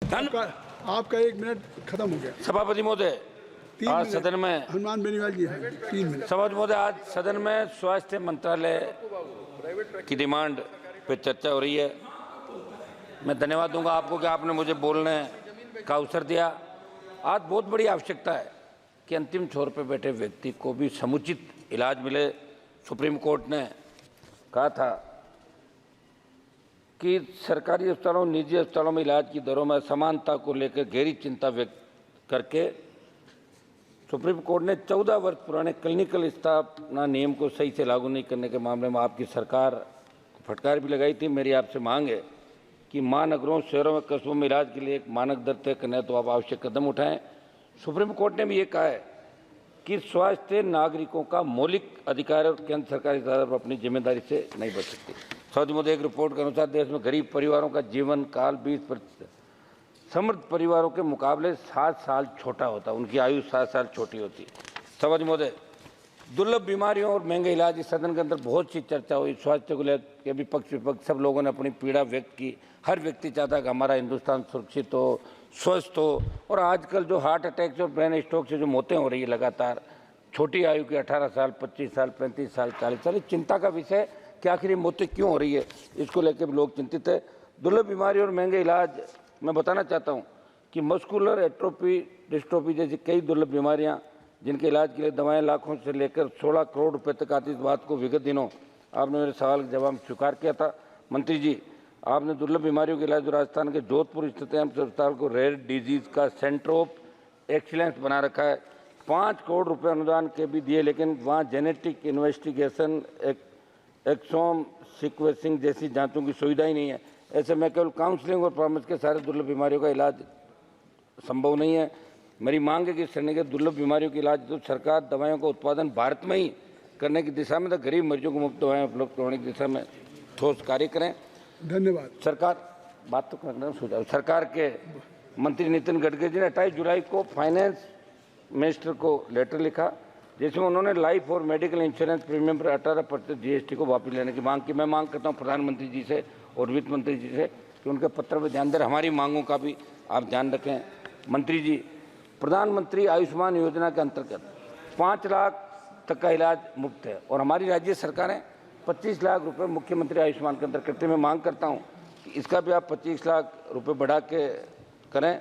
आपका 1 मिनट खत्म हो गया। सभापति महोदय, आज सदन में हनुमान बेनीवाल जी 3 मिनट। सभापति महोदय, आज सदन में स्वास्थ्य मंत्रालय की डिमांड पे चर्चा हो रही है। मैं धन्यवाद दूंगा आपको कि आपने मुझे बोलने का अवसर दिया। आज बहुत बड़ी आवश्यकता है कि अंतिम छोर पर बैठे व्यक्ति को भी समुचित इलाज मिले। सुप्रीम कोर्ट ने कहा था कि सरकारी अस्पतालों और निजी अस्पतालों में इलाज की दरों में असमानता को लेकर गहरी चिंता व्यक्त करके सुप्रीम कोर्ट ने 14 वर्ष पुराने क्लिनिकल स्थापना नियम को सही से लागू नहीं करने के मामले में आपकी सरकार को फटकार भी लगाई थी। मेरी आपसे मांग है कि महानगरों, शहरों में, कस्बों में इलाज के लिए एक मानक दर तय करना है तो आप आवश्यक कदम उठाएं। सुप्रीम कोर्ट ने भी ये कहा है कि स्वास्थ्य नागरिकों का मौलिक अधिकार और केंद्र सरकार इस पर अपनी जिम्मेदारी से नहीं बच सकती। सौदी मोदी एक रिपोर्ट के अनुसार देश में गरीब परिवारों का जीवन काल 20% समृद्ध परिवारों के मुकाबले 7 साल छोटा होता है, उनकी आयु 7 साल छोटी होती है। सभापति महोदय, दुर्लभ बीमारियों और महंगे इलाज इस सदन के अंदर बहुत सी चर्चा हुई। स्वास्थ्य को लेकर भी पक्ष विपक्ष सब लोगों ने अपनी पीड़ा व्यक्त की। हर व्यक्ति चाहता है कि हमारा हिंदुस्तान सुरक्षित हो, स्वस्थ हो। और आजकल जो हार्ट अटैक और ब्रेन स्ट्रोक से जो मौतें हो रही है लगातार, छोटी आयु की 18 साल, 25 साल, 35 साल, 40 साल, चिंता का विषय कि आखिर ये मौतें क्यों हो रही है, इसको लेकर भी लोग चिंतित है। दुर्लभ बीमारी और महंगे इलाज, मैं बताना चाहता हूं कि मस्कुलर एट्रोफी डिस्ट्रोफी जैसी कई दुर्लभ बीमारियां जिनके इलाज के लिए दवाएं लाखों से लेकर 16 करोड़ रुपए तक आती, इस बात को विगत दिनों आपने मेरे सवाल का जवाब स्वीकार किया था। मंत्री जी, आपने दुर्लभ बीमारियों के इलाज राजस्थान के जोधपुर स्थित एम्स अस्पताल को रेयर डिजीज का सेंटर ऑफ एक्सीलेंस बना रखा है। 5 करोड़ रुपये अनुदान के भी दिए, लेकिन वहाँ जेनेटिक इन्वेस्टिगेशन, एक्सोम सीक्वेंसिंग जैसी जांचों की सुविधा ही नहीं है। ऐसे में केवल काउंसलिंग और परामर्श के सारे दुर्लभ बीमारियों का इलाज संभव नहीं है। मेरी मांग है कि श्रेणी के दुर्लभ बीमारियों के इलाज तो सरकार दवाओं का उत्पादन भारत में ही करने की दिशा में, तो गरीब मरीजों को मुफ्त दवाएं उपलब्ध करवाने की दिशा में ठोस कार्य करें। धन्यवाद। सरकार बात तो करना सुझाव। सरकार के मंत्री नितिन गडकरी जी ने 28 जुलाई को फाइनेंस मिनिस्टर को लेटर लिखा, जिसमें उन्होंने लाइफ और मेडिकल इंश्योरेंस प्रीमियम पर 18% GST को वापस लेने की मांग की। मैं मांग करता हूं प्रधानमंत्री जी से और वित्त मंत्री जी से कि उनके पत्र पर ध्यान दें, हमारी मांगों का भी आप ध्यान रखें। मंत्री जी, प्रधानमंत्री आयुष्मान योजना के अंतर्गत 5 लाख तक का इलाज मुफ्त है और हमारी राज्य सरकारें 25 लाख रुपए मुख्यमंत्री आयुष्मान के अंदर करते। मैं मांग करता हूं कि इसका भी आप 25 लाख रुपए बढ़ा के करें।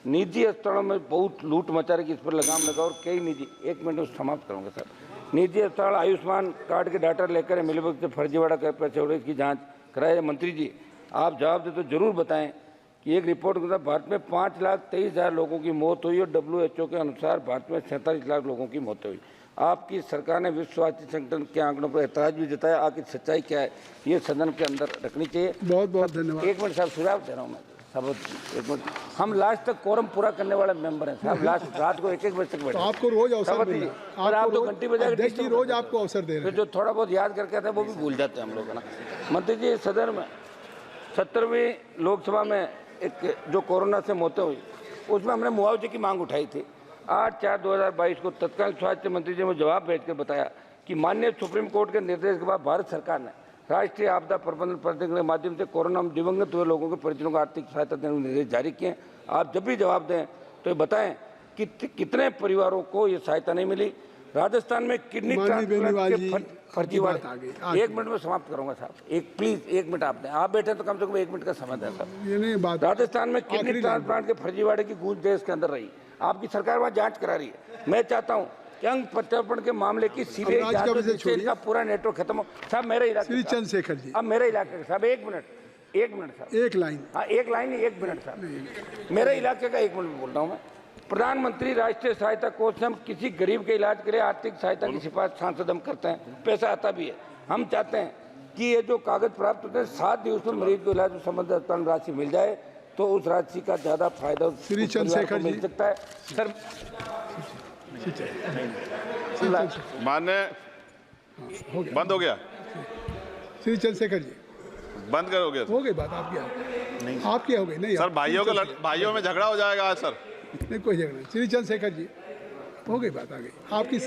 निजी अस्पतालों में बहुत लूट मचा रही, इस पर लगाम लगाओ। और कई निजी, 1 मिनट में समाप्त करूँगा सर, निजी अस्पताल आयुष्मान कार्ड के डाटा लेकर मिलीभगत से फर्जीवाड़ा कर पैसे उड़े, इसकी जाँच कराए। मंत्री जी, आप जवाब दे तो जरूर बताएं कि एक रिपोर्ट के अनुसार भारत में 5,23,000 लोगों की मौत हुई और WHO के अनुसार भारत में 47 लाख लोगों की मौत हुई। आपकी सरकार ने विश्व स्वास्थ्य संगठन के आंकड़ों पर ऐतराज भी जताया। आखिर सच्चाई क्या है, ये सदन के अंदर रखनी चाहिए। बहुत बहुत धन्यवाद। 1 मिनट साहब, सुझाव दे रहा हूँ मैं सब। 1 मिनट, हम लास्ट तक कोरम पूरा करने वाले मेंबर हैं साहब। लास्ट रात को 1-1 बजे तक बैठे। तो आपको रोज अवसर मिल रहा है। आप तो घंटी बजा के रोज आपको अवसर दे रहे हैं। जो थोड़ा बहुत याद करके आते हैं वो भी भूल जाते हैं हम लोग, है ना। मंत्री जी, सदन में 17वीं लोकसभा में एक जो कोरोना से मौतें हुई, उसमें हमने मुआवजे की मांग उठाई थी। 8/4/2022 को तत्कालीन स्वास्थ्य मंत्री जी ने जवाब भेजकर बताया कि माननीय सुप्रीम कोर्ट के निर्देश के बाद भारत सरकार ने राष्ट्रीय आपदा प्रबंधन प्राधिकरण के माध्यम से कोरोना में दिवंगत हुए लोगों के परिजनों को आर्थिक सहायता देने के निर्देश जारी किए। आप जब भी जवाब दें तो ये बताएं कि कितने परिवारों को ये सहायता नहीं मिली। राजस्थान में किडनी ट्रांसप्लांट के फर्जीवाड़े, 1 मिनट में समाप्त करूंगा साहब। प्लीज 1 मिनट आप दें, आप बैठे तो कम से कम 1 मिनट का समय दें साहब। राजस्थान में किडनी ट्रांसप्लांट के फर्जीवाड़े की गूंज देश के अंदर रही। आपकी सरकार वहाँ जांच करा रही है। मैं चाहता हूँ कि अंग प्रत्यार्पण के मामले की सीबीआई जांच का पूरा नेटवर्क खत्म हो। साहब मेरे इलाके, श्री चंद्रशेखर जी, अब मेरे इलाके साहब 1 मिनट साहब, 1 लाइन। हाँ 1 लाइन, 1 मिनट साहब। मेरे इलाके का 1 मिनट बोल रहा हूँ मैं। प्रधानमंत्री राष्ट्रीय सहायता कोष से हम किसी गरीब के इलाज के लिए आर्थिक सहायता की सिफारिश सांसद हम करते हैं, पैसा आता भी है। हम चाहते हैं कि ये जो कागज प्राप्त होते हैं 7 दिवस में मरीज को इलाज संबंधित अस्पताल राशि मिल जाए तो उस राशि का ज्यादा फायदा श्री चंद्रशेखर जी मिल सकता है। सर मान्य बंद हो गया। श्री चंद्रशेखर जी बंद कर हो गया। हो गई बात आपकी हो गई नहीं सर, भाइयों में झगड़ा हो जाएगा आज सर। नहीं, कोई झगड़ा नहीं। श्री चंद्रशेखर जी हो गई बात, आ गई आपकी।